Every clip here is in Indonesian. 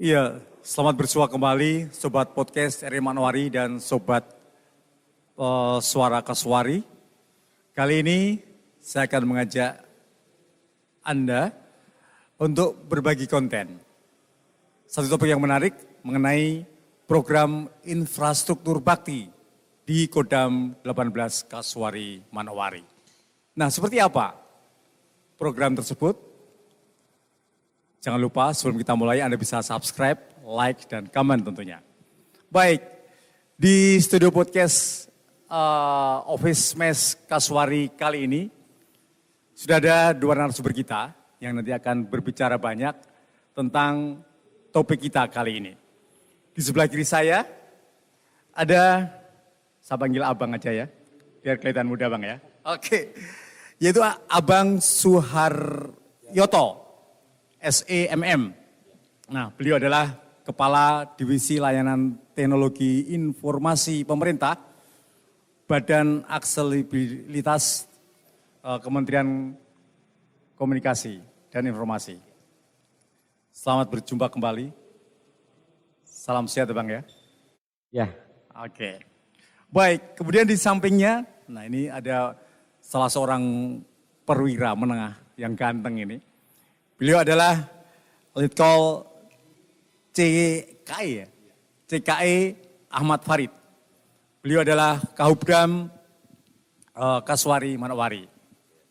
Iya, selamat bersua kembali Sobat Podcast RI Manowari dan Sobat Suara Kaswari. Kali ini saya akan mengajak Anda untuk berbagi konten. Satu topik yang menarik mengenai program infrastruktur bakti di Kodam 18 Kaswari Manowari. Nah, seperti apa program tersebut? Jangan lupa sebelum kita mulai Anda bisa subscribe, like, dan komen tentunya. Baik, di studio podcast Office Mes Kaswari kali ini sudah ada dua narasumber kita yang nanti akan berbicara banyak tentang topik kita kali ini. Di sebelah kiri saya ada, saya panggil abang aja ya, biar kelihatan muda bang ya. Oke, yaitu Abang Suharyoto. SEMM. Nah, beliau adalah Kepala Divisi Layanan Teknologi Informasi Pemerintah, Badan Aksesibilitas Kementerian Komunikasi dan Informasi. Selamat berjumpa kembali. Salam sehat Bang ya. Ya. Oke. Baik, kemudian di sampingnya, nah ini ada salah seorang perwira menengah yang ganteng ini. Beliau adalah Letkol CKE, CKE Ahmad Farid. Beliau adalah Kahubdam Kaswari Manowari.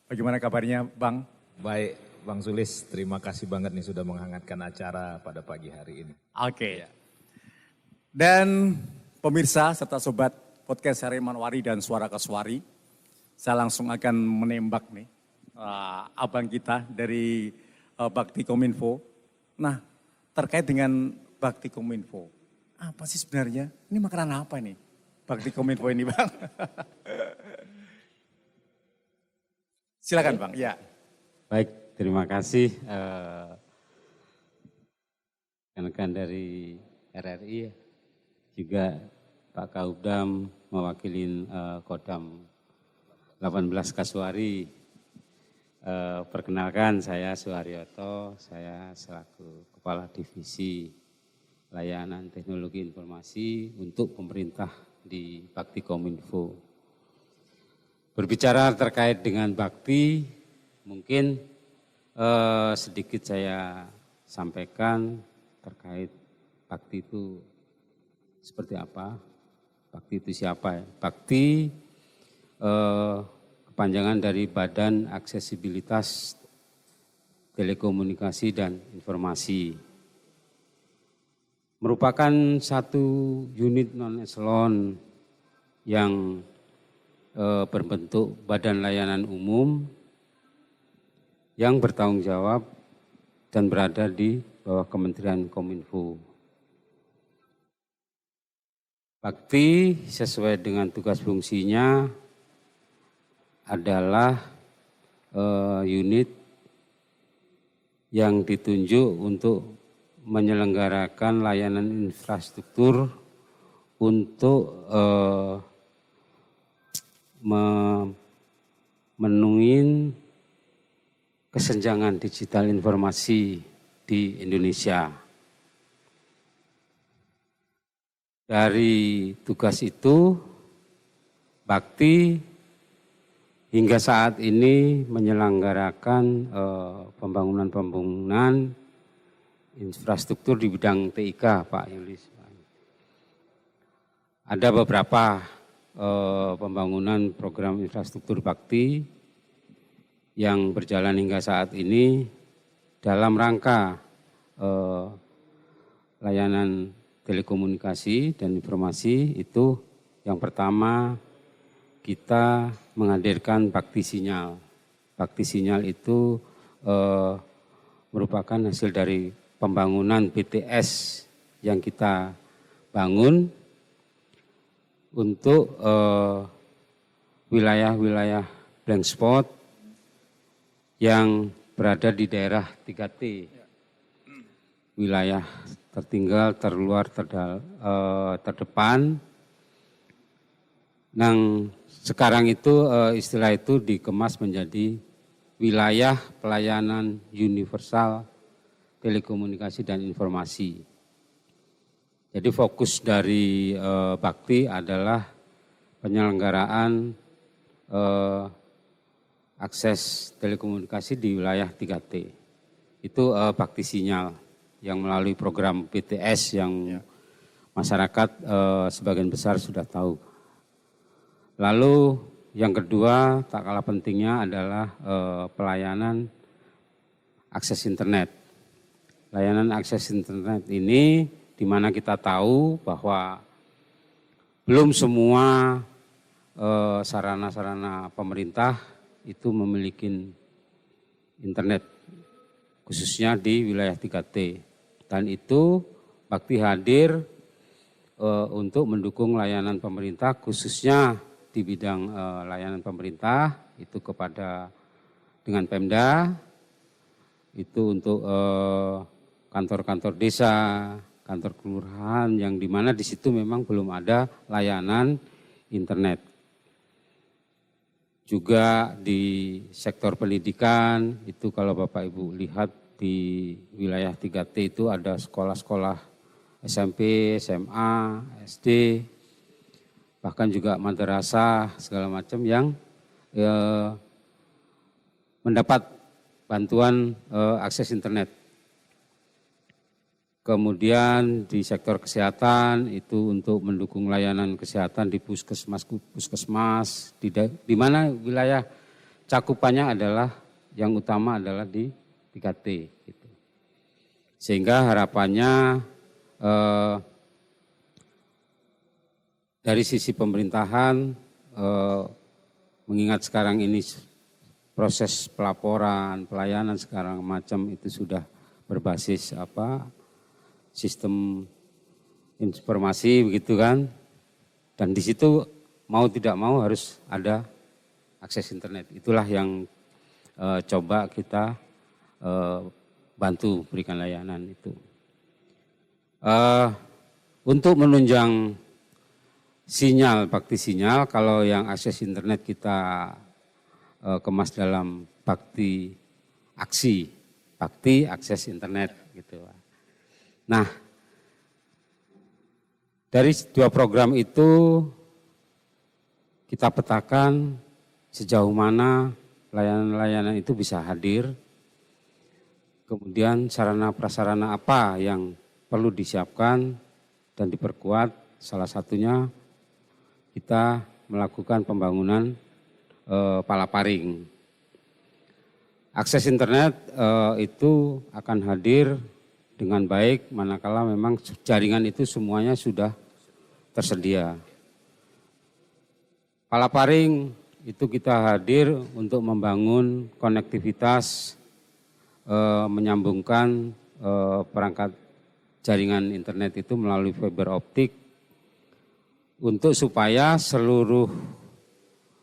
Bagaimana kabarnya Bang? Baik Bang Sulis, terima kasih banget nih sudah menghangatkan acara pada pagi hari ini. Oke. Dan pemirsa serta sobat podcast RI Manowari dan Suara Kaswari, saya langsung akan menembak nih abang kita dari Bakti Kominfo. Nah, terkait dengan Bakti Kominfo, apa sih sebenarnya? Ini makanan apa nih? Bakti Kominfo ini Bang. Silakan Bang, ya. Baik, terima kasih rekan-rekan dari RRI, juga Pak Kahubdam mewakili Kodam 18 Kaswari. Perkenalkan saya Suharyoto, saya selaku Kepala Divisi Layanan Teknologi Informasi untuk pemerintah di Bakti Kominfo. Berbicara terkait dengan Bakti, mungkin sedikit saya sampaikan terkait Bakti itu seperti apa, Bakti itu siapa ya? Bakti kepanjangan dari Badan Aksesibilitas Telekomunikasi dan Informasi. Merupakan satu unit non-eselon yang berbentuk badan layanan umum yang bertanggung jawab dan berada di bawah Kementerian Kominfo. Bakti sesuai dengan tugas fungsinya adalah unit yang ditunjuk untuk menyelenggarakan layanan infrastruktur untuk memenuhi kesenjangan digital informasi di Indonesia. Dari tugas itu, Bakti hingga saat ini menyelenggarakan pembangunan infrastruktur di bidang TIK, Pak Yulis. Ada beberapa pembangunan program infrastruktur Bakti yang berjalan hingga saat ini dalam rangka layanan telekomunikasi dan informasi. Itu yang pertama, kita menghadirkan Bakti Sinyal. Bakti Sinyal itu merupakan hasil dari pembangunan BTS yang kita bangun untuk wilayah-wilayah blank spot yang berada di daerah 3T. Wilayah tertinggal, terluar, terdepan. Sekarang itu istilah itu dikemas menjadi wilayah pelayanan universal telekomunikasi dan informasi. Jadi fokus dari Bakti adalah penyelenggaraan akses telekomunikasi di wilayah 3T. Itu Bakti Sinyal yang melalui program BTS yang masyarakat sebagian besar sudah tahu. Lalu yang kedua tak kalah pentingnya adalah pelayanan akses internet. Layanan akses internet ini di mana kita tahu bahwa belum semua sarana-sarana pemerintah itu memiliki internet, khususnya di wilayah 3T. Dan itu Bakti hadir untuk mendukung layanan pemerintah, khususnya di bidang layanan pemerintah, itu kepada dengan Pemda, itu untuk kantor-kantor desa, kantor kelurahan, yang dimana di situ memang belum ada layanan internet. Juga di sektor pendidikan, itu kalau Bapak Ibu lihat di wilayah 3T itu ada sekolah-sekolah SMP, SMA, SD, bahkan juga madrasah segala macam yang mendapat bantuan akses internet. Kemudian di sektor kesehatan itu untuk mendukung layanan kesehatan di puskesmas, di mana wilayah cakupannya adalah yang utama adalah di 3T. Gitu. Sehingga harapannya dari sisi pemerintahan, mengingat sekarang ini proses pelaporan, pelayanan sekarang macam itu sudah berbasis sistem informasi begitu kan, dan di situ mau tidak mau harus ada akses internet. Itulah yang coba kita bantu berikan layanan itu. Untuk menunjang sinyal, Bakti Sinyal, kalau yang akses internet kita kemas dalam Bakti Aksi, Bakti Akses Internet gitu. Nah, dari dua program itu kita petakan sejauh mana layanan-layanan itu bisa hadir, kemudian sarana prasarana apa yang perlu disiapkan dan diperkuat. Salah satunya kita melakukan pembangunan Palaparing. Akses internet itu akan hadir dengan baik manakala memang jaringan itu semuanya sudah tersedia. Palaparing itu kita hadir untuk membangun konektivitas, menyambungkan perangkat jaringan internet itu melalui fiber optik untuk supaya seluruh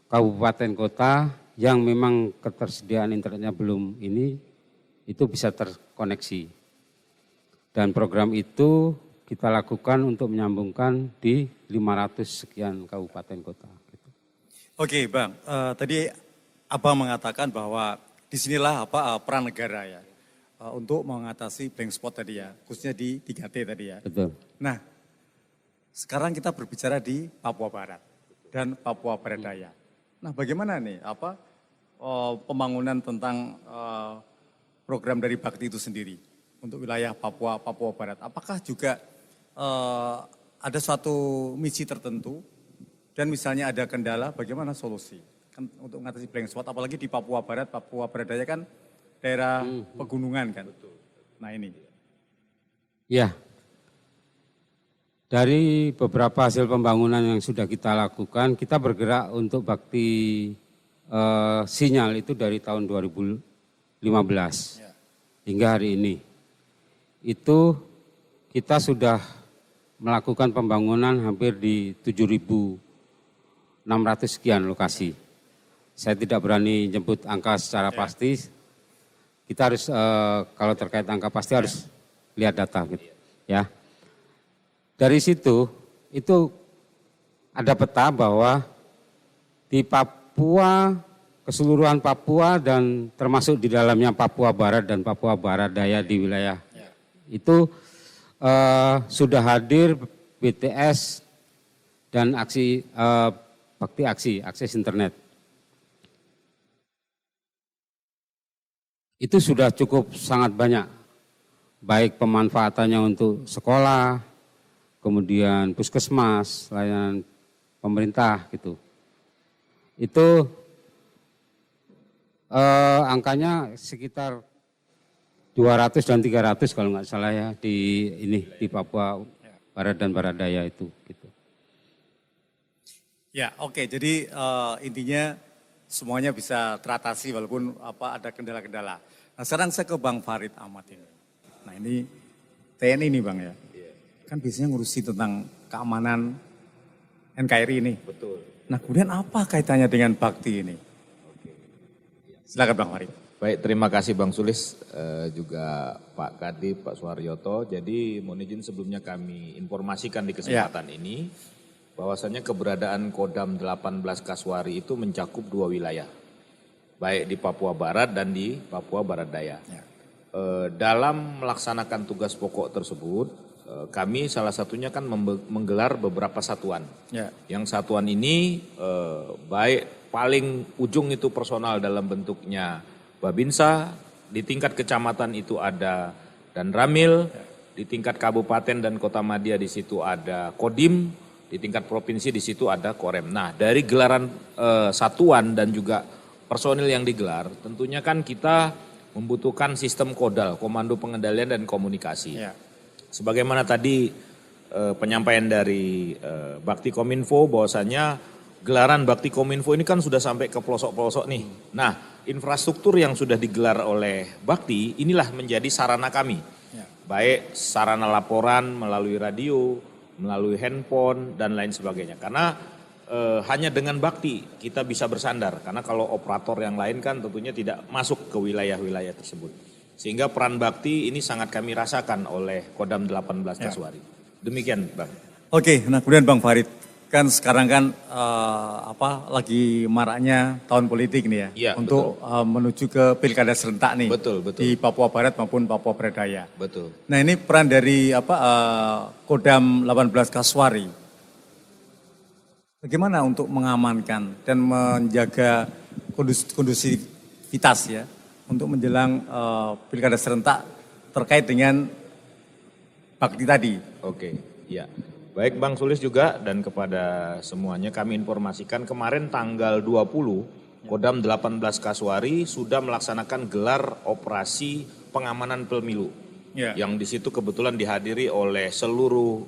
kabupaten kota yang memang ketersediaan internetnya belum ini itu bisa terkoneksi. Dan program itu kita lakukan untuk menyambungkan di 500 sekian kabupaten kota. Oke Bang, tadi Abang mengatakan bahwa disinilah peran negara ya untuk mengatasi blank spot tadi ya, khususnya di 3T tadi ya. Betul. Nah, sekarang kita berbicara di Papua Barat dan Papua Barat Daya. Nah, bagaimana nih pembangunan tentang program dari Bakti itu sendiri untuk wilayah Papua Barat? Apakah juga ada suatu misi tertentu dan misalnya ada kendala, bagaimana solusi kan untuk mengatasi blank spot, apalagi di Papua Barat Daya kan daerah pegunungan kan. Nah ini. Ya, dari beberapa hasil pembangunan yang sudah kita lakukan, kita bergerak untuk Bakti Sinyal itu dari tahun 2015 hingga hari ini. Itu kita sudah melakukan pembangunan hampir di 7.600 sekian lokasi. Saya tidak berani nyebut angka secara pasti. Kita harus kalau terkait angka pasti harus lihat data gitu. Ya. Dari situ itu ada peta bahwa di Papua, keseluruhan Papua dan termasuk di dalamnya Papua Barat dan Papua Barat Daya di wilayah itu sudah hadir BTS dan aksi bakti aksi akses internet. Itu sudah cukup sangat banyak, baik pemanfaatannya untuk sekolah, kemudian puskesmas, layanan pemerintah gitu. Itu angkanya sekitar 200 dan 300 kalau nggak salah ya di Papua Barat dan Barat Daya itu. Gitu. Ya, oke. Jadi intinya semuanya bisa teratasi walaupun ada kendala-kendala. Nah, sekarang saya ke Bang Farid Ahmad ini. Nah, ini TNI nih Bang ya. Kan biasanya ngurusi tentang keamanan NKRI ini. Betul. Nah, kemudian apa kaitannya dengan bakti ini? Silakan Bang Farid. Baik, terima kasih Bang Sulis, juga Pak Kadip, Pak Suharyoto. Jadi mohon izin sebelumnya kami informasikan di kesempatan ini, bahwasanya keberadaan Kodam 18 Kasuari itu mencakup 2 wilayah, baik di Papua Barat dan di Papua Barat Daya. Ya. Dalam melaksanakan tugas pokok tersebut, kami salah satunya kan menggelar beberapa satuan. Ya. Yang satuan ini baik paling ujung itu personal dalam bentuknya Babinsa, di tingkat kecamatan itu ada dan Ramil, di tingkat kabupaten dan kota Madia di situ ada Kodim, di tingkat provinsi di situ ada Korem. Nah, dari gelaran satuan dan juga personil yang digelar, tentunya kan kita membutuhkan sistem kodal, komando pengendalian dan komunikasi. Ya. Sebagaimana tadi penyampaian dari Bakti Kominfo bahwasanya gelaran Bakti Kominfo ini kan sudah sampai ke pelosok-pelosok nih. Nah, infrastruktur yang sudah digelar oleh Bakti inilah menjadi sarana kami. Ya. Baik sarana laporan melalui radio, melalui handphone dan lain sebagainya. Karena hanya dengan Bakti kita bisa bersandar. Karena kalau operator yang lain kan tentunya tidak masuk ke wilayah-wilayah tersebut. Sehingga peran Bakti ini sangat kami rasakan oleh Kodam 18 Kasuari. Demikian Bang. Oke, nah kemudian Bang Farid, kan sekarang kan lagi maraknya tahun politik nih ya, Iya, untuk menuju ke pilkada serentak nih. Betul. Di Papua Barat maupun Papua Barat Daya. Betul. Nah ini peran dari Kodam 18 Kasuari, bagaimana untuk mengamankan dan menjaga kondusivitas ya, untuk menjelang pilkada serentak terkait dengan bakti tadi. Oke, ya. Baik Bang Sulis juga dan kepada semuanya kami informasikan kemarin tanggal 20 Kodam 18 Kasuari sudah melaksanakan gelar operasi pengamanan pemilu. Ya. Yang di situ kebetulan dihadiri oleh seluruh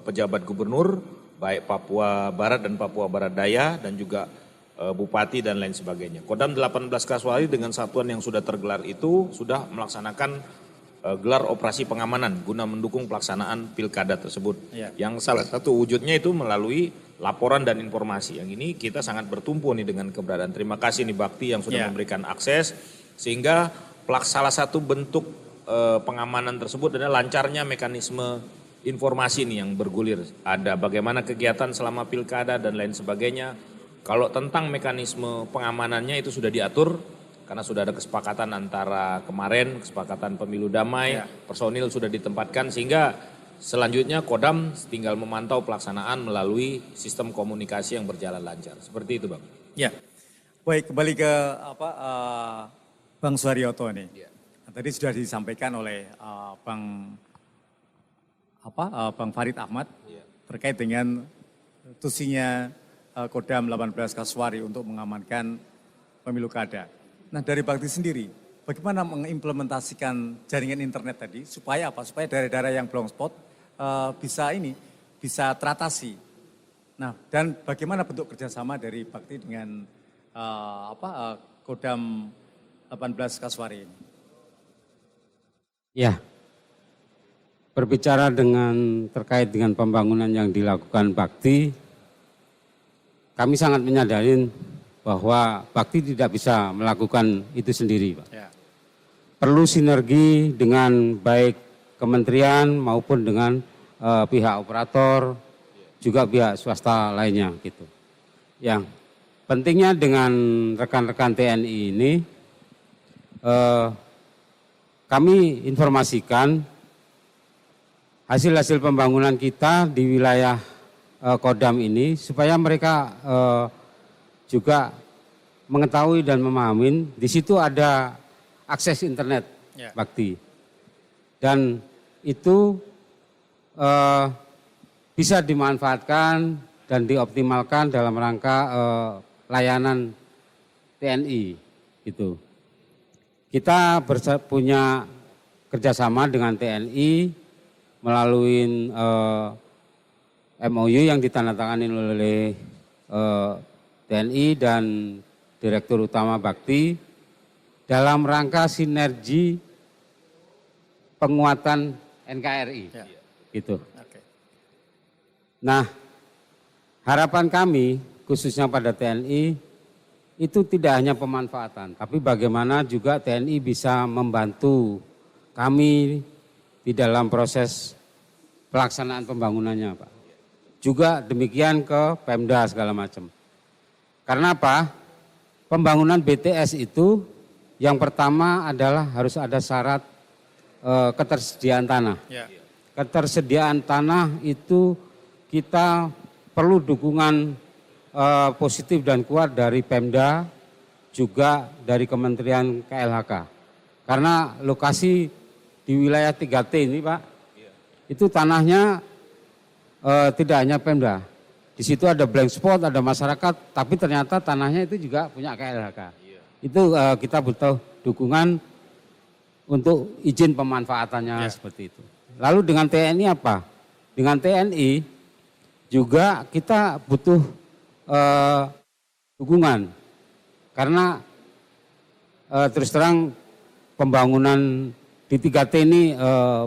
pejabat gubernur baik Papua Barat dan Papua Barat Daya dan juga bupati dan lain sebagainya. Kodam 18 Kasuari dengan satuan yang sudah tergelar itu sudah melaksanakan gelar operasi pengamanan guna mendukung pelaksanaan pilkada tersebut. Ya. Yang salah satu wujudnya itu melalui laporan dan informasi. Yang ini kita sangat bertumpu nih dengan keberadaan. Terima kasih nih Bakti yang sudah memberikan akses sehingga salah satu bentuk pengamanan tersebut adalah lancarnya mekanisme informasi nih yang bergulir. Ada bagaimana kegiatan selama pilkada dan lain sebagainya. Kalau tentang mekanisme pengamanannya itu sudah diatur. Karena sudah ada kesepakatan antara kemarin, kesepakatan pemilu damai, personil sudah ditempatkan sehingga selanjutnya Kodam tinggal memantau pelaksanaan melalui sistem komunikasi yang berjalan lancar. Seperti itu Bang. Ya, baik kembali ke Bang Suharyoto nih. Ya. Nah, tadi sudah disampaikan oleh Bang Farid Ahmad terkait dengan tusinya Kodam 18 Kasuari untuk mengamankan pemilu kada. Nah dari Bakti sendiri, bagaimana mengimplementasikan jaringan internet tadi supaya Supaya daerah-daerah yang belum spot bisa teratasi. Nah dan bagaimana bentuk kerjasama dari Bakti dengan Kodam 18 Kasuari ini? Ya, berbicara terkait dengan pembangunan yang dilakukan Bakti, kami sangat menyadari bahwa Bakti tidak bisa melakukan itu sendiri, Pak. Ya. Perlu sinergi dengan baik kementerian maupun dengan pihak operator, juga pihak swasta lainnya gitu. Yang pentingnya dengan rekan-rekan TNI ini, kami informasikan hasil-hasil pembangunan kita di wilayah Kodam ini supaya mereka juga mengetahui dan memahami di situ ada akses internet bakti. Dan itu bisa dimanfaatkan dan dioptimalkan dalam rangka layanan TNI gitu. Kita punya kerjasama dengan TNI melalui MOU yang ditandatangani oleh TNI dan Direktur Utama Bakti dalam rangka sinergi penguatan NKRI. Gitu. Nah, harapan kami khususnya pada TNI itu tidak hanya pemanfaatan, tapi bagaimana juga TNI bisa membantu kami di dalam proses pelaksanaan pembangunannya, Pak. Juga demikian ke Pemda segala macam. Karena apa? Pembangunan BTS itu yang pertama adalah harus ada syarat ketersediaan tanah. Ketersediaan tanah itu kita perlu dukungan positif dan kuat dari Pemda, juga dari Kementerian KLHK. Karena lokasi di wilayah 3T ini Pak, itu tanahnya tidak hanya Pemda. Di situ ada blank spot, ada masyarakat, tapi ternyata tanahnya itu juga punya KLHK. Itu kita butuh dukungan untuk izin pemanfaatannya seperti itu. Lalu dengan TNI apa? Dengan TNI juga kita butuh dukungan. Karena terus terang pembangunan di 3T ini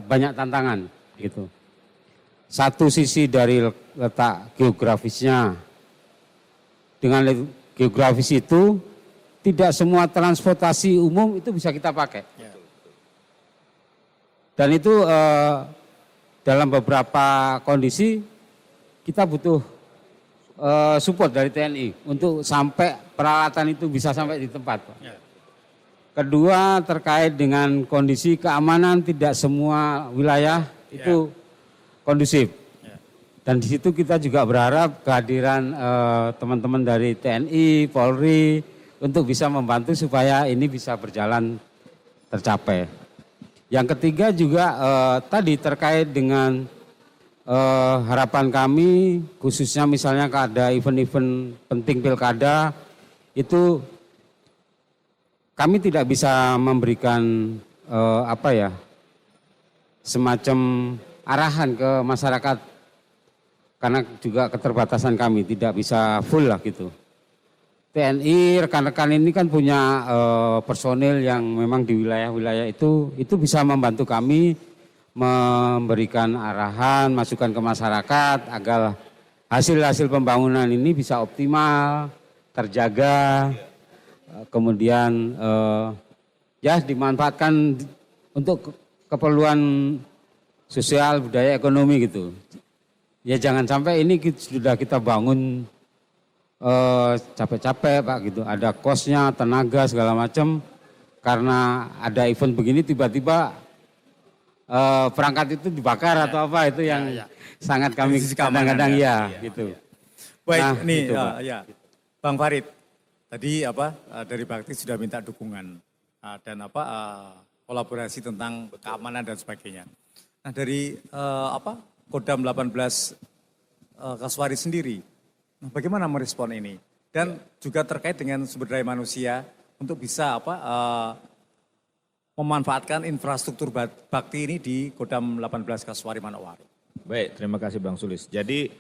banyak tantangan gitu. Satu sisi dari letak geografisnya. Dengan geografis itu tidak semua transportasi umum itu bisa kita pakai. Dan itu dalam beberapa kondisi kita butuh support dari TNI untuk sampai peralatan itu bisa sampai di tempat. Kedua terkait dengan kondisi keamanan, tidak semua wilayah itu kondusif. Dan di situ kita juga berharap kehadiran teman-teman dari TNI, Polri untuk bisa membantu supaya ini bisa berjalan tercapai. Yang ketiga juga tadi terkait dengan harapan kami khususnya misalnya ada event-event penting pilkada itu kami tidak bisa memberikan semacam arahan ke masyarakat karena juga keterbatasan kami tidak bisa full lah gitu. TNI rekan-rekan ini kan punya personil yang memang di wilayah-wilayah itu bisa membantu kami memberikan arahan, masukan ke masyarakat agar hasil-hasil pembangunan ini bisa optimal, terjaga, kemudian dimanfaatkan untuk keperluan sosial, budaya, ekonomi gitu. Ya jangan sampai ini sudah kita bangun capek-capek Pak gitu. Ada kosnya, tenaga segala macam. Karena ada event begini tiba-tiba perangkat itu dibakar atau apa itu yang sangat kami kadang-kadang gitu. Baik, nah, nih gitu, Bang Farid. Tadi dari Bakti sudah minta dukungan dan kolaborasi tentang keamanan dan sebagainya. Nah dari Kodam 18 Kasuari sendiri, nah, bagaimana merespon ini? Dan juga terkait dengan sumber daya manusia untuk bisa memanfaatkan infrastruktur bakti ini di Kodam 18 Kasuari Manokwari. Baik, terima kasih Bang Sulis. Jadi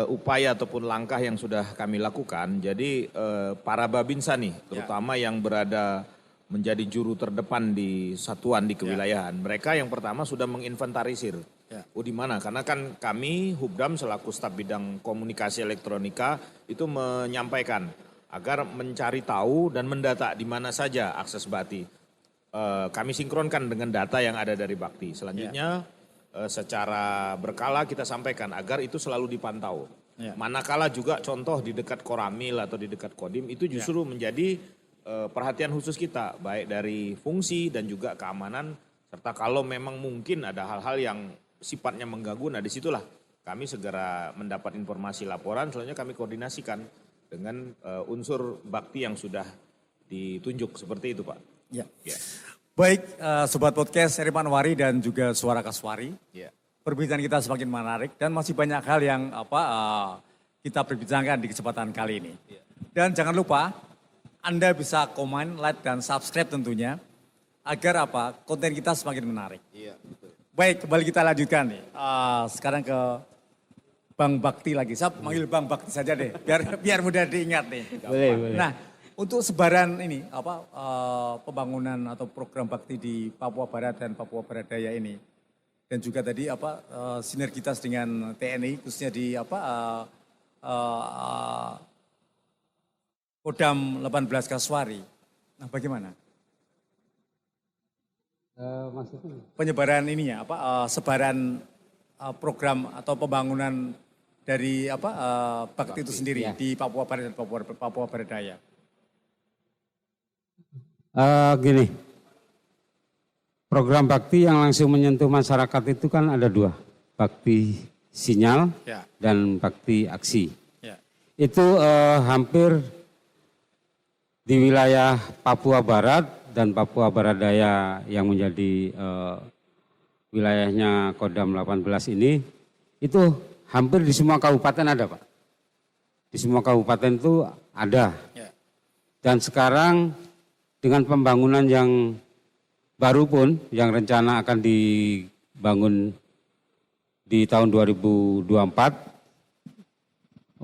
upaya ataupun langkah yang sudah kami lakukan, jadi para Babinsa nih, terutama yang berada menjadi juru terdepan di satuan di kewilayahan, mereka yang pertama sudah menginventarisir. Di mana? Karena kan kami Hubdam selaku staf bidang komunikasi elektronika itu menyampaikan agar mencari tahu dan mendata di mana saja akses bakti. Kami sinkronkan dengan data yang ada dari Bakti. Selanjutnya secara berkala kita sampaikan agar itu selalu dipantau. Manakala juga contoh di dekat Koramil atau di dekat Kodim itu justru menjadi perhatian khusus kita, baik dari fungsi dan juga keamanan, serta kalau memang mungkin ada hal-hal yang sifatnya mengganggu, nah disitulah kami segera mendapat informasi laporan, selanjutnya kami koordinasikan dengan unsur bakti yang sudah ditunjuk seperti itu Pak. Ya. Ya. Baik, Sobat Podcast Eri Manwari dan juga Suara Kaswari. Ya. Perbincangan kita semakin menarik dan masih banyak hal yang kita perbincangkan di kesempatan kali ini. Ya. Dan jangan lupa Anda bisa komen, like dan subscribe tentunya agar konten kita semakin menarik. Iya, betul. Baik, kembali kita lanjutkan nih. Sekarang ke Bang Bakti lagi. Saya panggil Bang Bakti saja deh, biar mudah diingat nih. Boleh. Nah, untuk sebaran ini pembangunan atau program bakti di Papua Barat dan Papua Barat Daya ini, dan juga tadi sinergitas dengan TNI khususnya di Kodam 18 Kaswari. Nah, bagaimana? Maksudnya? Penyebaran ininya sebaran program atau pembangunan dari bakti itu sendiri ya. di Papua Barat dan Papua Barat Daya. Gini, program bakti yang langsung menyentuh masyarakat itu kan ada 2, bakti sinyal Ya. dan bakti aksi. Ya. Itu hampir di wilayah Papua Barat dan Papua Barat Daya yang menjadi wilayahnya Kodam 18 ini, itu hampir di semua kabupaten ada Pak. Di semua kabupaten itu ada. Ya. Dan sekarang dengan pembangunan yang baru pun, yang rencana akan dibangun di tahun 2024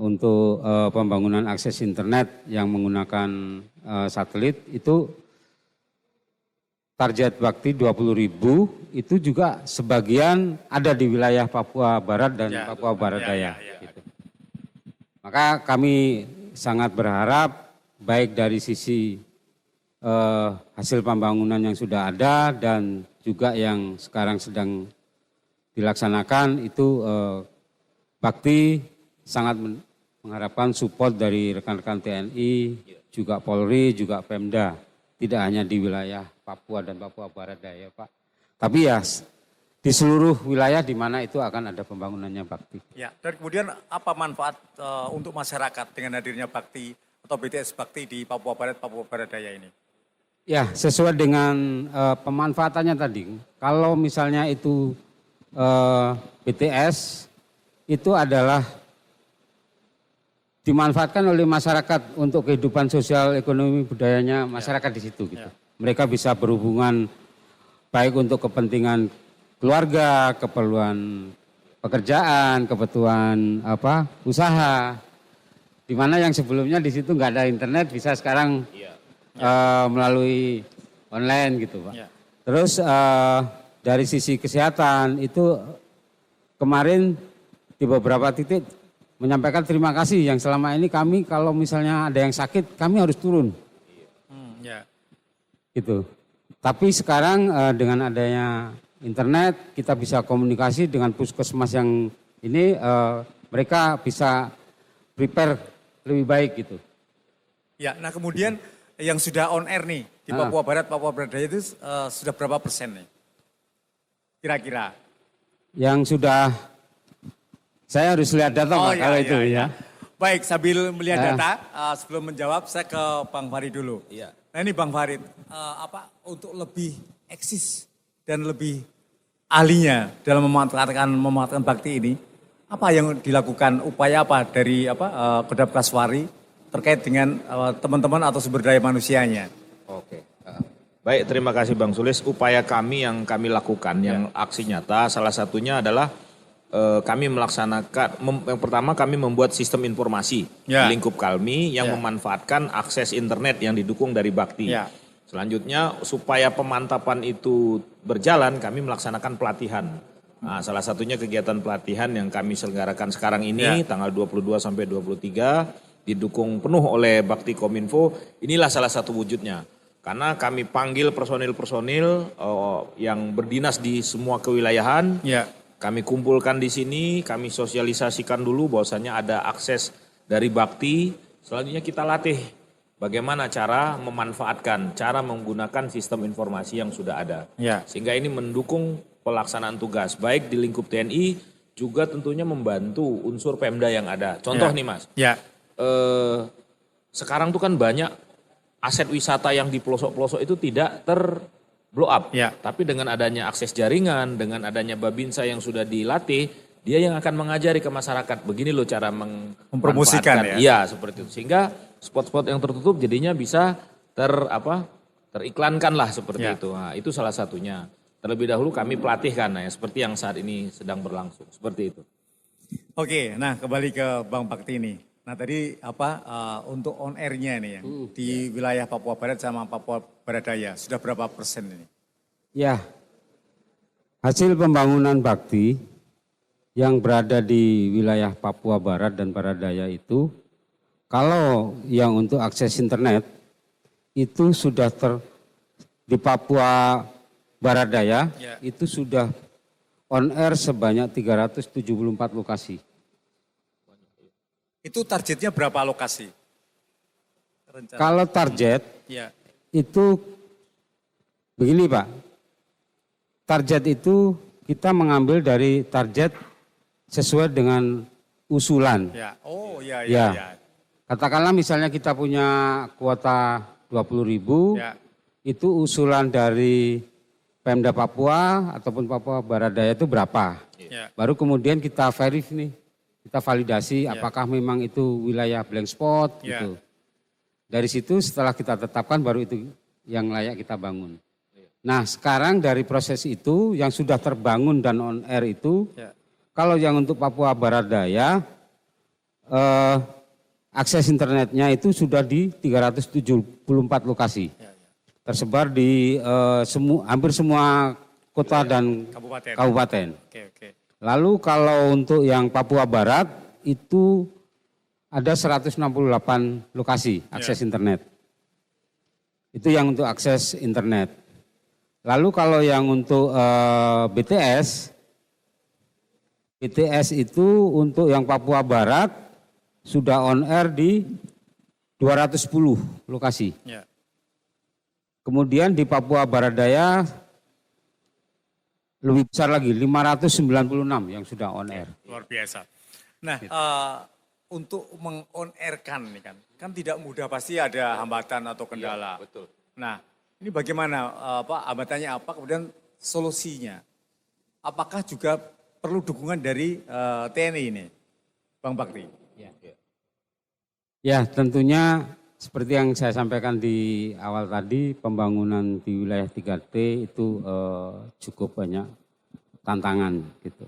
untuk pembangunan akses internet yang menggunakan satelit, itu target bakti 20.000 itu juga sebagian ada di wilayah Papua Barat dan Papua Barat Daya. Gitu. Maka kami sangat berharap baik dari sisi hasil pembangunan yang sudah ada dan juga yang sekarang sedang dilaksanakan itu bakti sangat mengharapkan support dari rekan-rekan TNI, juga Polri, juga Pemda. Tidak hanya di wilayah Papua dan Papua Barat Daya Pak. Tapi ya di seluruh wilayah di mana itu akan ada pembangunannya bakti. Ya, dan kemudian apa manfaat untuk masyarakat dengan hadirnya bakti atau BTS bakti di Papua Barat, Papua Barat Daya ini? Ya, sesuai dengan pemanfaatannya tadi. Kalau misalnya itu BTS itu adalah dimanfaatkan oleh masyarakat untuk kehidupan sosial, ekonomi, budayanya masyarakat di situ gitu. Mereka bisa berhubungan baik untuk kepentingan keluarga, keperluan pekerjaan, kebutuhan usaha. Di mana yang sebelumnya di situ nggak ada internet bisa sekarang melalui online gitu Pak. Ya. Terus dari sisi kesehatan itu kemarin di beberapa titik menyampaikan terima kasih yang selama ini kami kalau misalnya ada yang sakit kami harus turun. Ya. Gitu. Tapi sekarang dengan adanya internet kita bisa komunikasi dengan puskesmas yang ini mereka bisa prepare lebih baik gitu. Ya, nah kemudian yang sudah on air nih di Papua Barat, Papua Barat Daya itu sudah berapa persen nih? Kira-kira? Yang sudah, saya harus lihat data Pak, kalau itu ya. Baik, sambil melihat data, sebelum menjawab saya ke Bang Farid dulu. Iya. Nah ini Bang Farid, untuk lebih eksis dan lebih ahlinya dalam memanfaatkan bakti ini, apa yang dilakukan, upaya apa dari Kodam Kaswari terkait dengan teman-teman atau sumber daya manusianya? Oke. Baik, terima kasih Bang Sulis. Upaya kami yang kami lakukan, yang aksi nyata, salah satunya adalah kami melaksanakan, yang pertama kami membuat sistem informasi di lingkup kami yang memanfaatkan akses internet yang didukung dari bakti. Selanjutnya supaya pemantapan itu berjalan, kami melaksanakan pelatihan. Nah, salah satunya kegiatan pelatihan yang kami selenggarakan sekarang ini tanggal 22 sampai 23 didukung penuh oleh Bakti Kominfo. Inilah salah satu wujudnya. Karena kami panggil personil-personil yang berdinas di semua kewilayahan. Kami kumpulkan di sini, kami sosialisasikan dulu bahwasannya ada akses dari Bakti. Selanjutnya kita latih bagaimana cara memanfaatkan, cara menggunakan sistem informasi yang sudah ada. Ya. Sehingga ini mendukung pelaksanaan tugas, baik di lingkup TNI, juga tentunya membantu unsur Pemda yang ada. Contoh nih Mas, Ya. sekarang tuh kan banyak aset wisata yang di pelosok-pelosok itu tidak blow up. Ya. Tapi dengan adanya akses jaringan, dengan adanya Babinsa yang sudah dilatih, dia yang akan mengajari ke masyarakat. Begini loh cara Mempromosikan ya. Iya, seperti itu. Sehingga spot-spot yang tertutup jadinya bisa teriklankan lah seperti Ya. itu. Nah, itu salah satunya. Terlebih dahulu kami pelatihkan ya, seperti yang saat ini sedang berlangsung. Seperti itu. Oke, nah kembali ke Bang Bakti ini. Nah tadi untuk on air-nya nih ya, di wilayah Papua Barat sama Papua Barat Daya, sudah berapa persen ini? Ya, hasil pembangunan bakti yang berada di wilayah Papua Barat dan Barat Daya itu, kalau yang untuk akses internet itu sudah di Papua Barat Daya itu sudah on air sebanyak 374 lokasi. Itu targetnya berapa lokasi? Rencana. Kalau target Ya. itu begini Pak, target itu kita mengambil dari target sesuai dengan usulan. Ya. Oh ya. Katakanlah misalnya kita punya kuota 20.000, itu usulan dari Pemda Papua ataupun Papua Barat Daya itu berapa. Ya. Baru kemudian kita verif nih, kita validasi apakah memang itu wilayah blank spot gitu. Dari situ setelah kita tetapkan baru itu yang layak kita bangun. Nah sekarang dari proses itu yang sudah terbangun dan on air itu, kalau yang untuk Papua Barat Daya, akses internetnya itu sudah di 374 lokasi. Tersebar di hampir semua kota dan kabupaten. Oke. Lalu kalau untuk yang Papua Barat itu ada 168 lokasi akses internet. Itu yang untuk akses internet. Lalu kalau yang untuk BTS itu untuk yang Papua Barat sudah on air di 210 lokasi. Ya. Kemudian di Papua Barat Daya lebih besar lagi, 596 yang sudah on air. Luar biasa. Nah, untuk meng-on air-kan nih kan tidak mudah, pasti ada hambatan atau kendala. Betul. Nah, ini bagaimana hambatannya apa, kemudian solusinya? Apakah juga perlu dukungan dari TNI ini, Bang Bakti? Ya, tentunya seperti yang saya sampaikan di awal tadi, pembangunan di wilayah 3T itu cukup banyak tantangan gitu.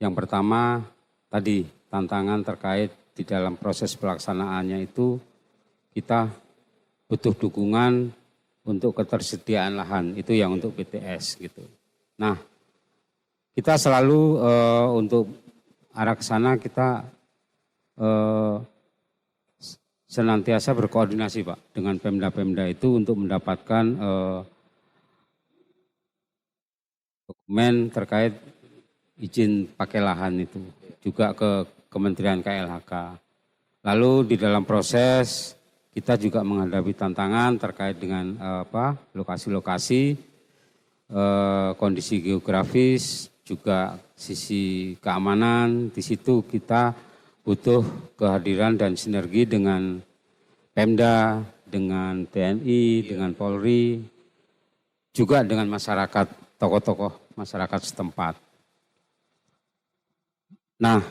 Yang pertama tadi tantangan terkait di dalam proses pelaksanaannya itu kita butuh dukungan untuk ketersediaan lahan, itu yang untuk BTS gitu. Nah, kita selalu untuk arah ke sana kita senantiasa berkoordinasi Pak dengan Pemda-Pemda itu untuk mendapatkan dokumen terkait izin pakai lahan itu, juga ke Kementerian KLHK. Lalu di dalam proses kita juga menghadapi tantangan terkait dengan lokasi-lokasi, kondisi geografis, juga sisi keamanan. Di situ kita butuh kehadiran dan sinergi dengan Pemda, dengan TNI, dengan Polri, juga dengan masyarakat, tokoh-tokoh masyarakat setempat. Nah,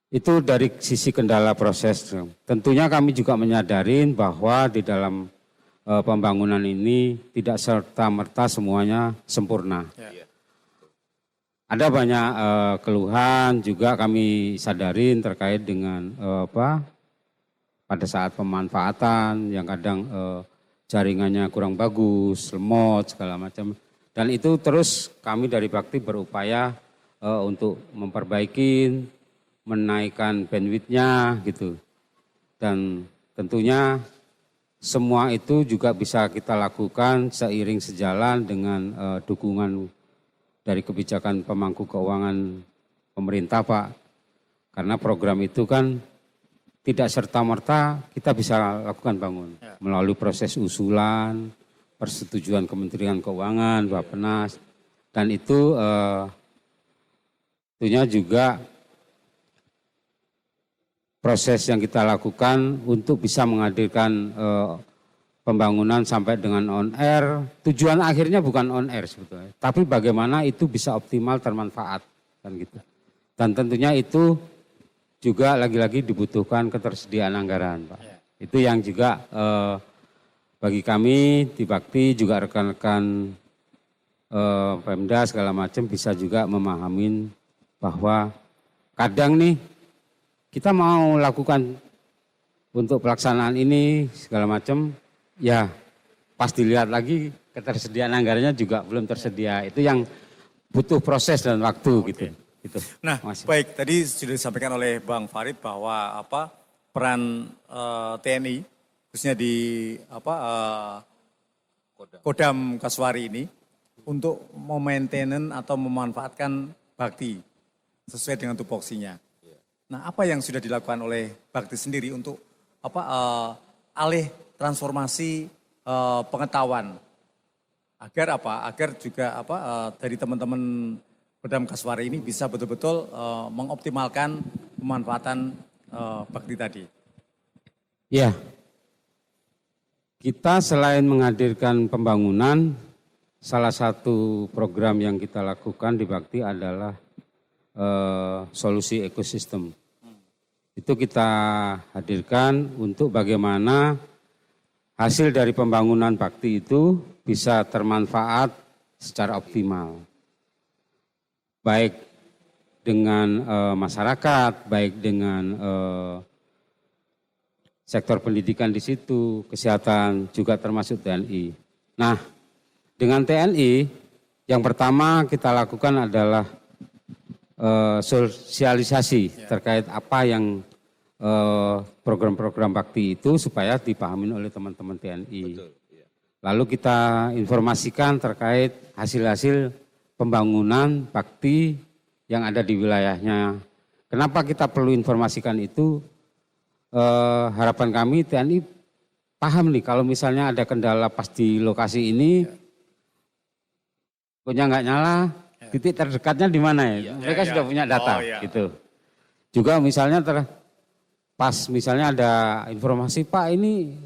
itu dari sisi kendala proses. Tentunya kami juga menyadari bahwa di dalam pembangunan ini tidak serta-merta semuanya sempurna. Ada banyak keluhan juga kami sadarin terkait dengan pada saat pemanfaatan yang kadang jaringannya kurang bagus, lemot segala macam. Dan itu terus kami dari Bakti berupaya untuk memperbaiki, menaikkan bandwidth-nya gitu. Dan tentunya semua itu juga bisa kita lakukan seiring sejalan dengan dukungan dari kebijakan pemangku keuangan pemerintah Pak. Karena program itu kan tidak serta-merta kita bisa lakukan bangun. Melalui proses usulan, persetujuan Kementerian Keuangan, Bappenas, dan itu tentunya juga proses yang kita lakukan untuk bisa menghadirkan pembangunan sampai dengan on air. Tujuan akhirnya bukan on air sebetulnya, tapi bagaimana itu bisa optimal termanfaat kan gitu. Dan tentunya itu juga lagi-lagi dibutuhkan ketersediaan anggaran, Pak. Itu yang juga bagi kami di Bakti juga rekan-rekan Pemda segala macam bisa juga memahamin bahwa kadang nih kita mau lakukan untuk pelaksanaan ini segala macam, ya pas dilihat lagi ketersediaan anggarannya juga belum tersedia. Itu yang butuh proses dan waktu gitu. Gitu. Nah, baik, tadi sudah disampaikan oleh Bang Farid bahwa peran TNI khususnya di Kodam Kasuari ini untuk memaintain atau memanfaatkan Bakti sesuai dengan tupoksinya. Nah, apa yang sudah dilakukan oleh Bakti sendiri untuk alih transformasi pengetahuan agar agar juga dari teman-teman Kodam Kasuari ini bisa betul-betul mengoptimalkan pemanfaatan Bakti tadi. Ya, kita selain menghadirkan pembangunan, salah satu program yang kita lakukan di Bakti adalah solusi ekosistem. Itu kita hadirkan untuk bagaimana hasil dari pembangunan Bakti itu bisa termanfaat secara optimal. Baik dengan masyarakat, baik dengan sektor pendidikan di situ, kesehatan juga termasuk TNI. Nah, dengan TNI yang pertama kita lakukan adalah sosialisasi terkait apa yang program-program Bakti itu supaya dipahami oleh teman-teman TNI. Betul, ya. Lalu kita informasikan terkait hasil-hasil pembangunan Bakti yang ada di wilayahnya. Kenapa kita perlu informasikan itu? Harapan kami TNI paham nih kalau misalnya ada kendala pas di lokasi ini, punya nggak nyala, titik terdekatnya di mana ya? Mereka sudah punya data gitu. Juga misalnya pas misalnya ada informasi Pak ini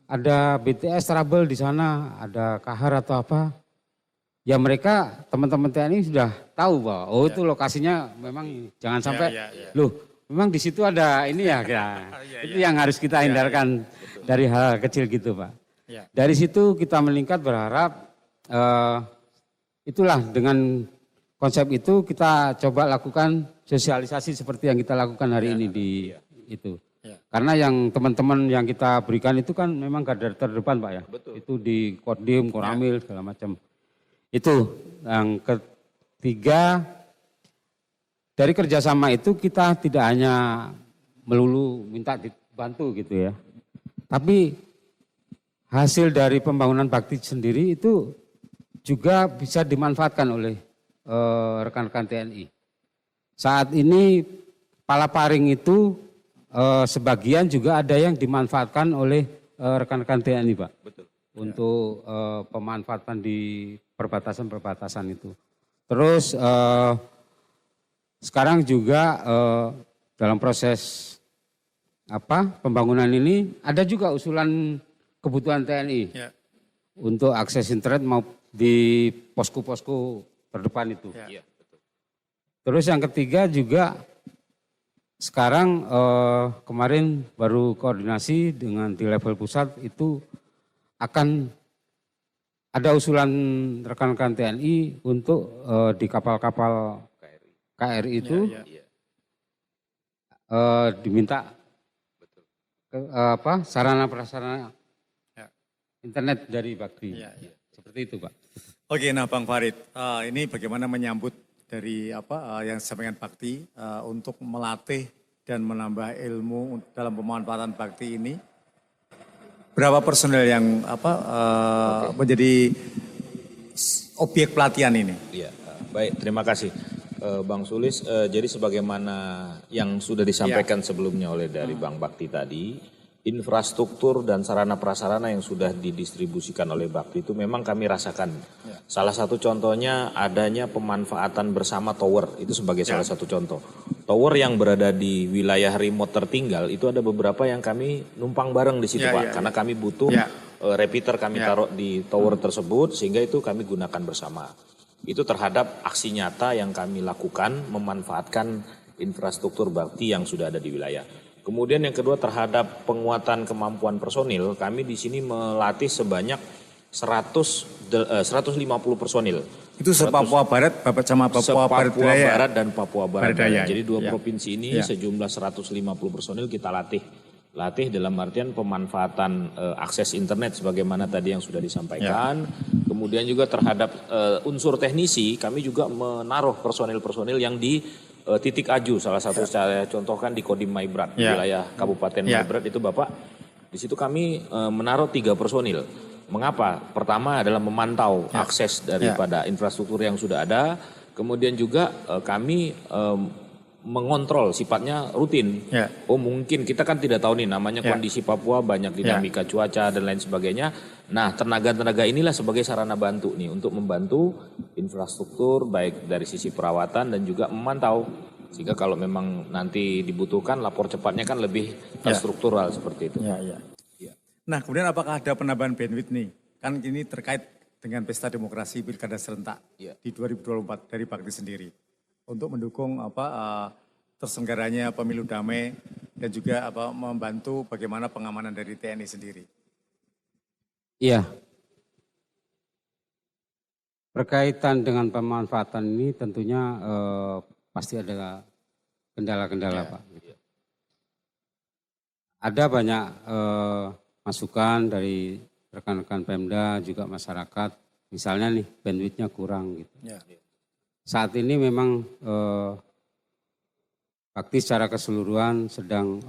ada BTS trouble di sana, ada kahar atau apa, ya mereka teman-teman TNI sudah tahu bahwa itu lokasinya memang jangan sampai loh. Memang di situ ada ini ya, itu yang harus kita hindarkan dari hal kecil gitu Pak. Dari situ kita meningkat berharap itulah dengan konsep itu kita coba lakukan sosialisasi seperti yang kita lakukan hari ini di itu. Karena yang teman-teman yang kita berikan itu kan memang garda terdepan Pak ya. Betul. Itu di Kodim, Koramil segala macam. Itu yang ketiga. Dari kerjasama itu kita tidak hanya melulu minta dibantu gitu ya. Tapi hasil dari pembangunan Bakti sendiri itu juga bisa dimanfaatkan oleh rekan-rekan TNI. Saat ini palaparing itu sebagian juga ada yang dimanfaatkan oleh rekan-rekan TNI Pak. Betul. Untuk pemanfaatan di perbatasan-perbatasan itu. Terus sekarang juga dalam proses pembangunan ini ada juga usulan kebutuhan TNI untuk akses internet mau di posko-posko terdepan itu. Terus yang ketiga juga sekarang kemarin baru koordinasi dengan di level pusat itu akan ada usulan rekan-rekan TNI untuk di kapal-kapal KRI itu diminta sarana prasarana internet dari Bakti. Seperti itu Pak. Oke, nah Bang Farid, ini bagaimana menyambut dari yang disampaikan Bakti untuk melatih dan menambah ilmu dalam pemanfaatan Bakti ini? Berapa personel yang menjadi objek pelatihan ini? Iya, baik, terima kasih. Bang Sulis, jadi sebagaimana yang sudah disampaikan sebelumnya oleh dari Bang Bakti tadi, infrastruktur dan sarana prasarana yang sudah didistribusikan oleh Bakti itu memang kami rasakan. Salah satu contohnya adanya pemanfaatan bersama tower, itu sebagai salah satu contoh. Tower yang berada di wilayah remote tertinggal itu ada beberapa yang kami numpang bareng di situ Pak, karena kami butuh repeater kami taruh di tower tersebut sehingga itu kami gunakan bersama. Itu terhadap aksi nyata yang kami lakukan memanfaatkan infrastruktur Bakti yang sudah ada di wilayah. Kemudian yang kedua terhadap penguatan kemampuan personil, kami di sini melatih sebanyak 150 personil. Itu se-Papua Barat, sama Papua Barat dan Papua Barat Daya. Jadi dua provinsi ini sejumlah 150 personil kita latih dalam artian pemanfaatan akses internet sebagaimana tadi yang sudah disampaikan. Kemudian juga terhadap unsur teknisi kami juga menaruh personil-personil yang di titik aju. Salah satu saya contohkan di Kodim Maibrat, wilayah Kabupaten Maibrat itu Bapak. Di situ kami menaruh 3 personil. Mengapa? Pertama adalah memantau akses daripada infrastruktur yang sudah ada. Kemudian juga kami mengontrol sifatnya rutin. Oh mungkin kita kan tidak tahu nih namanya kondisi Papua banyak dinamika cuaca dan lain sebagainya. Nah tenaga-tenaga inilah sebagai sarana bantu nih untuk membantu infrastruktur baik dari sisi perawatan dan juga memantau. Sehingga kalau memang nanti dibutuhkan lapor cepatnya kan lebih terstruktural seperti itu. Nah kemudian apakah ada penambahan bandwidth nih? Kan ini terkait dengan pesta demokrasi pilkada serentak di 2024 dari Bakti sendiri. Untuk mendukung terselenggaranya pemilu damai dan juga membantu bagaimana pengamanan dari TNI sendiri. Iya. Berkaitan dengan pemanfaatan ini tentunya pasti ada kendala-kendala Pak. Ada banyak masukan dari rekan-rekan Pemda juga masyarakat. Misalnya nih bandwidthnya kurang gitu. Saat ini memang Bakti secara keseluruhan sedang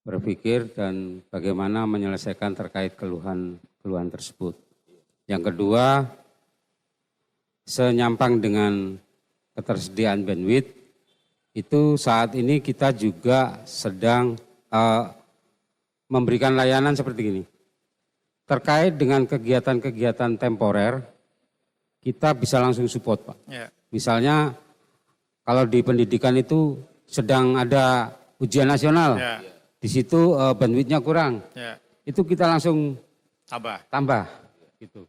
berpikir dan bagaimana menyelesaikan terkait keluhan tersebut. Yang kedua, senyampang dengan ketersediaan bandwidth, itu saat ini kita juga sedang memberikan layanan seperti ini. Terkait dengan kegiatan-kegiatan temporer, kita bisa langsung support Pak. Misalnya kalau di pendidikan itu sedang ada ujian nasional, di situ bandwidthnya kurang, itu kita langsung tambah. Gitu.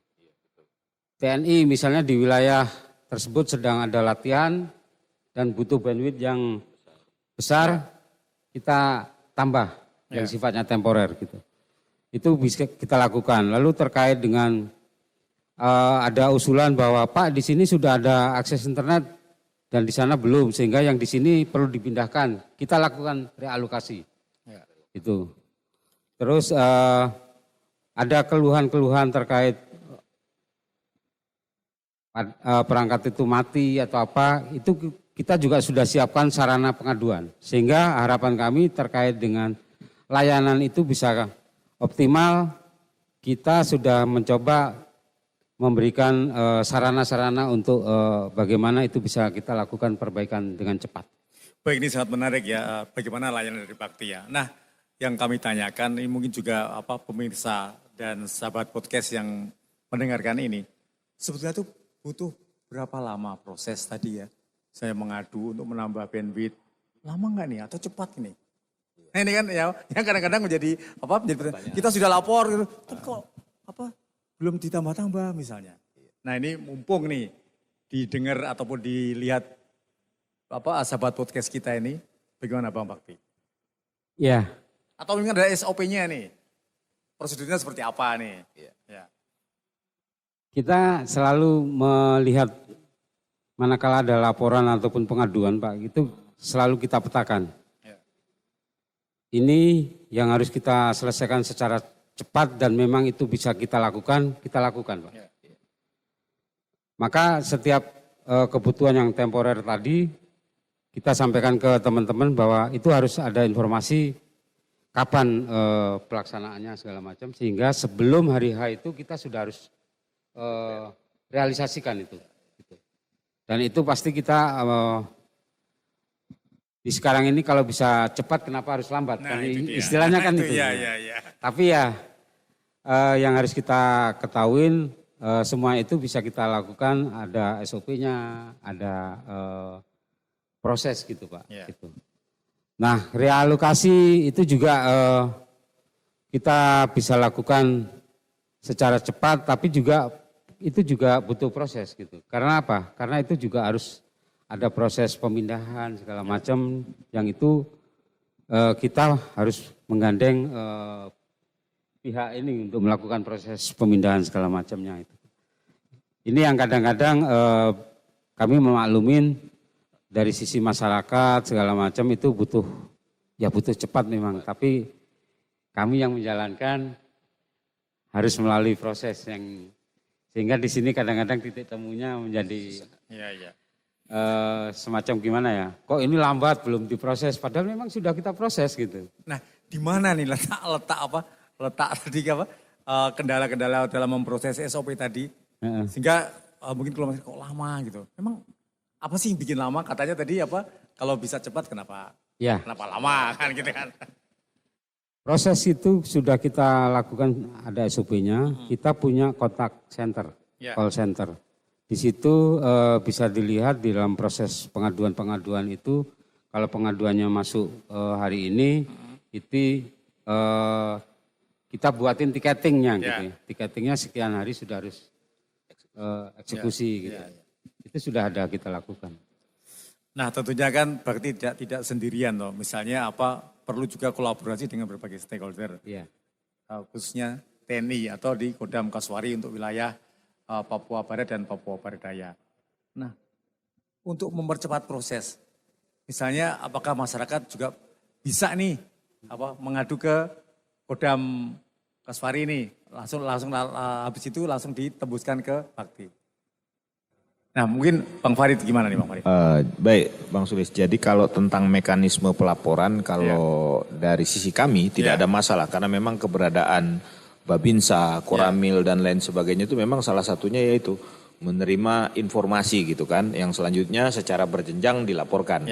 TNI misalnya di wilayah tersebut sedang ada latihan dan butuh bandwidth yang besar, kita tambah yang sifatnya temporer gitu. Itu bisa kita lakukan. Lalu terkait dengan ada usulan bahwa Pak di sini sudah ada akses internet dan di sana belum, sehingga yang di sini perlu dipindahkan. Kita lakukan realokasi. Itu. Terus ada keluhan-keluhan terkait perangkat itu mati atau apa, itu kita juga sudah siapkan sarana pengaduan. Sehingga harapan kami terkait dengan layanan itu bisa optimal. Kita sudah mencoba memberikan sarana-sarana untuk bagaimana itu bisa kita lakukan perbaikan dengan cepat. Baik, ini sangat menarik ya, bagaimana layanan dari Bakti ya. Nah, yang kami tanyakan ini mungkin juga pemirsa dan sahabat podcast yang mendengarkan ini, sebetulnya itu butuh berapa lama proses tadi ya? Saya mengadu untuk menambah bandwidth, lama nggak nih atau cepat ini? Nah ini kan ya, yang kadang-kadang menjadi kita sudah lapor gitu, tapi kok belum ditambah-tambah misalnya. Nah ini mumpung nih didengar ataupun dilihat sahabat podcast kita ini, bagaimana Bang Bakti? Ya. Atau mungkin ada SOP-nya nih, prosedurnya seperti apa nih? Ya. Kita selalu melihat manakala ada laporan ataupun pengaduan Pak, itu selalu kita petakan. Ini yang harus kita selesaikan secara cepat dan memang itu bisa kita lakukan Pak. Maka setiap kebutuhan yang temporer tadi kita sampaikan ke teman-teman bahwa itu harus ada informasi kapan pelaksanaannya segala macam, sehingga sebelum hari H itu kita sudah harus realisasikan itu. Dan itu pasti kita di sekarang ini kalau bisa cepat kenapa harus lambat? Nah, Kan itu dia. istilahnya kan Itu, itu. ya, ya. ya. Tapi ya yang harus kita ketahuin semua itu bisa kita lakukan, ada SOP-nya, ada proses gitu Pak. Ya. Gitu. Nah realokasi itu juga kita bisa lakukan secara cepat, tapi juga itu juga butuh proses gitu. Karena apa? Karena itu juga harus ada proses pemindahan segala macam yang itu kita harus menggandeng pihak ini untuk melakukan proses pemindahan segala macamnya itu. Ini yang kadang-kadang kami memaklumin dari sisi masyarakat segala macam itu butuh cepat memang, tapi kami yang menjalankan harus melalui proses yang sehingga di sini kadang-kadang titik temunya menjadi semacam gimana ya? Kok ini lambat belum diproses? Padahal memang sudah kita proses gitu. Nah, di mana nih letak tadi apa? Kendala-kendala dalam memproses SOP tadi, sehingga mungkin kalau masih kok lama gitu. Memang apa sih yang bikin lama? Katanya tadi apa? Kalau bisa cepat kenapa? Ya. Kenapa lama kan gitu kan? Proses itu sudah kita lakukan, ada SOP-nya. Kita punya kontak center, call center. Di situ bisa dilihat di dalam proses pengaduan-pengaduan itu, kalau pengaduannya masuk hari ini, itu kita buatin tiketingnya gitu ya. Tiketingnya sekian hari sudah harus eksekusi gitu. Itu sudah ada kita lakukan. Nah tentunya kan berarti tidak sendirian loh. Misalnya perlu juga kolaborasi dengan berbagai stakeholder. Iya. Khususnya TNI atau di Kodam Kaswari untuk wilayah Papua Barat dan Papua Barat Daya. Nah untuk mempercepat proses, misalnya apakah masyarakat juga bisa nih mengadu ke Kodam Kaswari ini, langsung habis itu langsung ditembuskan ke Bakti. Nah mungkin Bang Farid gimana nih Bang Farid? Baik Bang Sulis, jadi kalau tentang mekanisme pelaporan, kalau dari sisi kami tidak ada masalah. Karena memang keberadaan Babinsa, Koramil dan lain sebagainya itu memang salah satunya yaitu menerima informasi gitu kan. Yang selanjutnya secara berjenjang dilaporkan.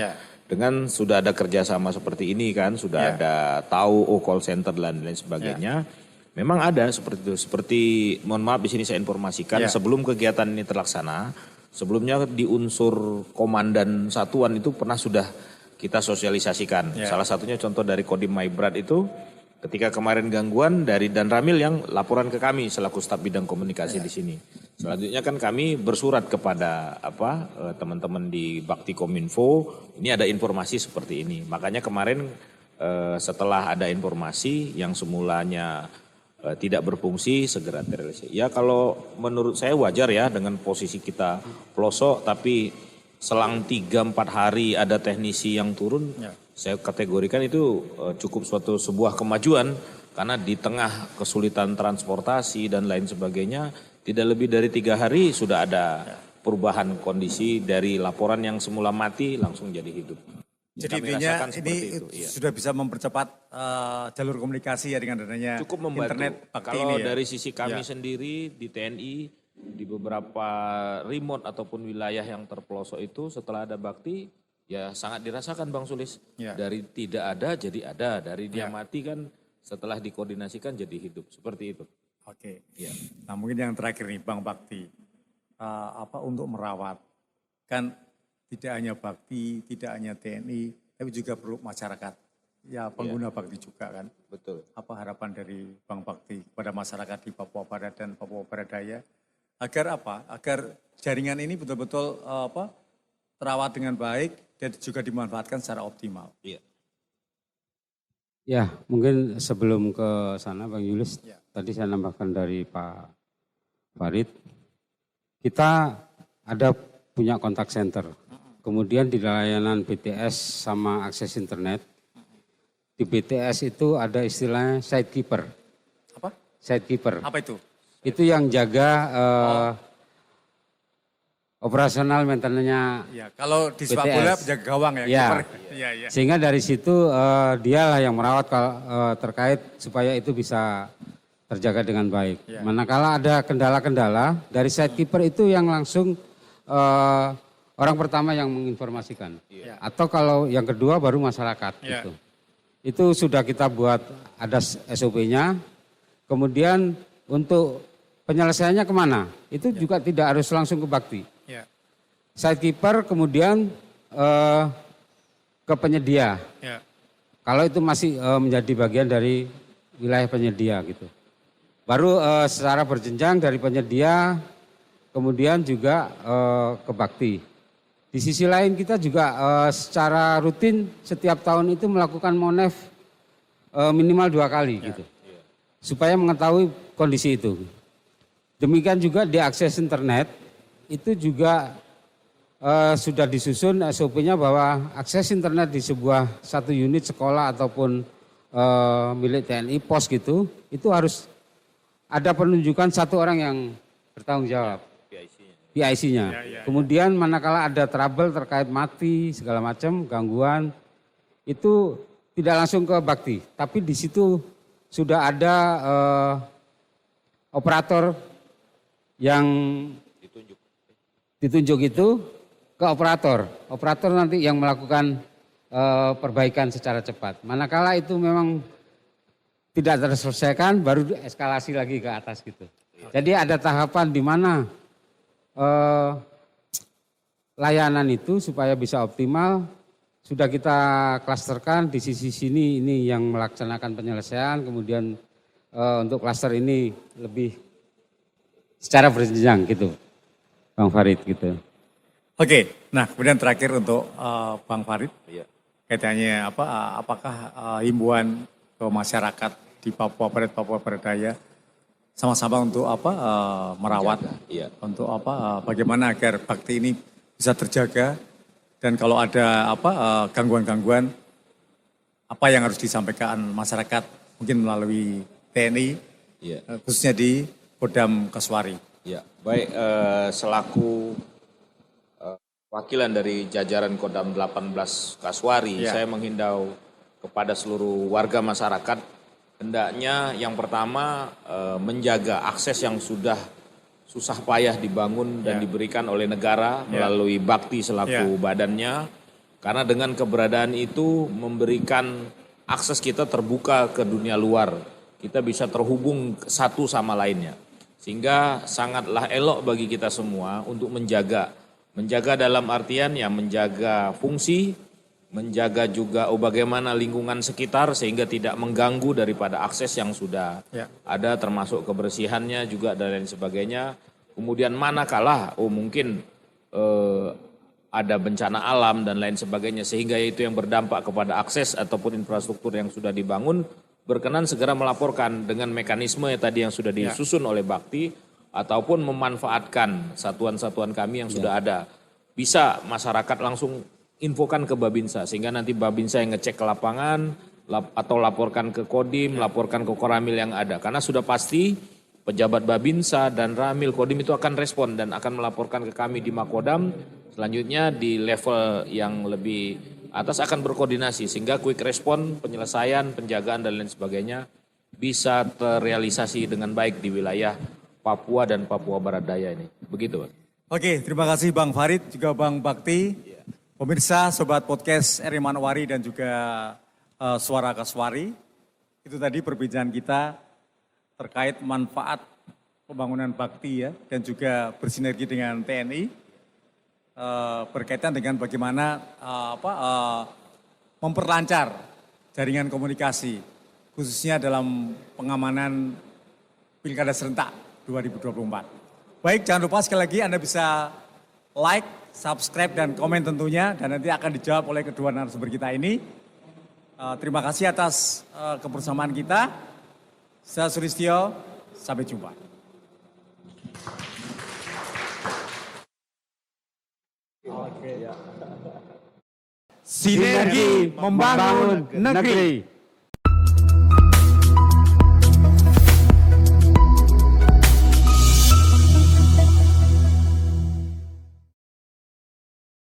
Dengan sudah ada kerjasama seperti ini kan, sudah ada call center dan lain sebagainya. Memang ada seperti itu. Seperti mohon maaf di sini saya informasikan sebelum kegiatan ini terlaksana. Sebelumnya di unsur komandan satuan itu pernah sudah kita sosialisasikan. Salah satunya contoh dari Kodim Maibrat itu ketika kemarin gangguan dari Dan Ramil yang laporan ke kami selaku staf bidang komunikasi di sini. Selanjutnya kan kami bersurat kepada teman-teman di Bakti Kominfo, ini ada informasi seperti ini. Makanya kemarin setelah ada informasi yang semulanya tidak berfungsi segera terrealisasi. Ya kalau menurut saya wajar ya dengan posisi kita pelosok tapi selang 3-4 hari ada teknisi yang turun. Saya kategorikan itu cukup sebuah kemajuan karena di tengah kesulitan transportasi dan lain sebagainya tidak lebih dari 3 hari sudah ada perubahan kondisi dari laporan yang semula mati langsung jadi hidup. Jadi intinya ini sudah bisa mempercepat jalur komunikasi ya dengan adanya cukup membantu. Internet Bakti kalau ini ya. Dari sisi kami sendiri di TNI, di beberapa remote ataupun wilayah yang terpelosok itu setelah ada Bakti, ya sangat dirasakan Bang Sulis. Dari tidak ada jadi ada, dari dia mati kan setelah dikoordinasikan jadi hidup, seperti itu. Oke. Nah mungkin yang terakhir nih Bang Bakti, untuk merawat, kan tidak hanya Bakti, tidak hanya TNI, tapi juga perlu masyarakat. Ya pengguna Bakti juga kan. Betul. Apa harapan dari Bang Bakti kepada masyarakat di Papua Barat dan Papua Barat Daya agar agar jaringan ini betul-betul terawat dengan baik dan juga dimanfaatkan secara optimal. Ya mungkin sebelum ke sana Bang Yulis, tadi saya nambahkan dari Pak Farid, kita ada punya kontak center. Kemudian di layanan BTS sama akses internet, di BTS itu ada istilahnya site keeper. Apa? Site keeper. Apa itu? Itu yang jaga operasional maintenance-nya. Ya, kalau di sepak bola penjaga gawang ya. Ya. Sehingga dari situ dialah yang merawat terkait supaya itu bisa terjaga dengan baik. Manakala ada kendala-kendala dari site keeper itu yang langsung orang pertama yang menginformasikan. Ya. Atau kalau yang kedua baru masyarakat Ya. gitu. Itu sudah kita buat ada SOP-nya. Kemudian untuk penyelesaiannya kemana? Itu juga tidak harus langsung ke Bakti. Ya. Sidekeeper kemudian ke penyedia. Ya. Kalau itu masih menjadi bagian dari wilayah penyedia gitu. Baru secara berjenjang dari penyedia kemudian juga ke Bakti. Di sisi lain kita juga secara rutin setiap tahun itu melakukan monef minimal 2 kali gitu. Supaya mengetahui kondisi itu. Demikian juga di akses internet itu juga sudah disusun SOP-nya bahwa akses internet di satu unit sekolah ataupun milik TNI pos gitu, itu harus ada penunjukan 1 orang yang bertanggung jawab, PIC-nya. Kemudian manakala ada trouble terkait mati segala macam gangguan, itu tidak langsung ke Bakti, tapi di situ sudah ada operator yang ditunjuk itu ke operator. Operator nanti yang melakukan perbaikan secara cepat. Manakala itu memang tidak terselesaikan, baru eskalasi lagi ke atas gitu. Jadi ada tahapan di mana layanan itu supaya bisa optimal, sudah kita klasterkan di sisi sini ini yang melaksanakan penyelesaian, kemudian untuk klaster ini lebih secara berjenjang gitu, Bang Farid gitu. Oke, nah kemudian terakhir untuk Bang Farid, Iya. kaitannya apakah himbauan ke masyarakat di Papua Barat Daya sama-sama untuk merawat, Iya. untuk bagaimana agar bakti ini bisa terjaga dan kalau ada gangguan-gangguan apa yang harus disampaikan masyarakat mungkin melalui TNI, Iya. khususnya di Kodam Kaswari. Ya, baik selaku wakilan dari jajaran Kodam 18 Kaswari, Ya. saya menghimbau kepada seluruh warga masyarakat hendaknya yang pertama menjaga akses yang sudah susah payah dibangun dan diberikan oleh negara melalui Bakti selaku badannya, karena dengan keberadaan itu memberikan akses kita terbuka ke dunia luar, kita bisa terhubung satu sama lainnya. Sehingga sangatlah elok bagi kita semua untuk menjaga dalam artian ya menjaga fungsi, menjaga juga bagaimana lingkungan sekitar sehingga tidak mengganggu daripada akses yang sudah ada termasuk kebersihannya juga dan lain sebagainya. Kemudian manakala mungkin ada bencana alam dan lain sebagainya sehingga itu yang berdampak kepada akses ataupun infrastruktur yang sudah dibangun, berkenan segera melaporkan dengan mekanisme tadi yang sudah disusun oleh Bakti ataupun memanfaatkan satuan-satuan kami yang sudah ada. Bisa masyarakat langsung infokan ke Babinsa sehingga nanti Babinsa yang ngecek ke lapangan atau laporkan ke Kodim, laporkan ke Koramil yang ada. Karena sudah pasti pejabat Babinsa dan Ramil Kodim itu akan respon dan akan melaporkan ke kami di Makodam. Selanjutnya di level yang lebih atas akan berkoordinasi sehingga quick respon, penyelesaian, penjagaan dan lain sebagainya bisa terrealisasi dengan baik di wilayah Papua dan Papua Barat Daya ini. Begitu, Pak. Oke, terima kasih Bang Farid, juga Bang Bakti. Pemirsa, Sobat Podcast RI Manowari dan juga Suara Kaswari. Itu tadi perbincangan kita terkait manfaat pembangunan Bakti ya, dan juga bersinergi dengan TNI. Berkaitan dengan bagaimana memperlancar jaringan komunikasi, khususnya dalam pengamanan Pilkada Serentak 2024. Baik, jangan lupa sekali lagi Anda bisa like, subscribe, dan komen tentunya, dan nanti akan dijawab oleh kedua narasumber kita ini. Terima kasih atas kebersamaan kita. Saya Sulistyo, sampai jumpa. Sinergi membangun negeri.